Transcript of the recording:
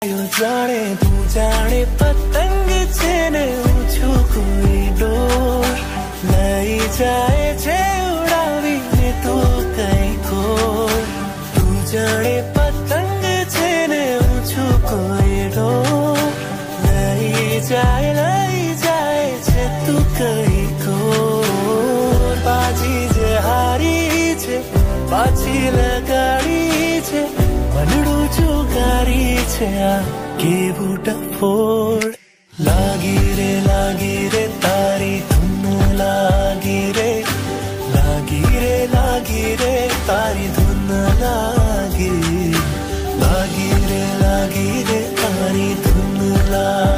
यो जाने तू जाने पतंग छेने ऊंचो कोई डोर लाई जाए छे उड़ावी ने तो कई को तू जाने पतंग छेने ऊंचो कोई डोर लाई जाए छे तू कई को बाजी जे हारी छे पाछी लगाड़ी छे मनडू चुगारी छे आ केवुं डफोड़ लागी रे तारी धुन लागी रे तारी धुन लागी रे तारी धुन लागी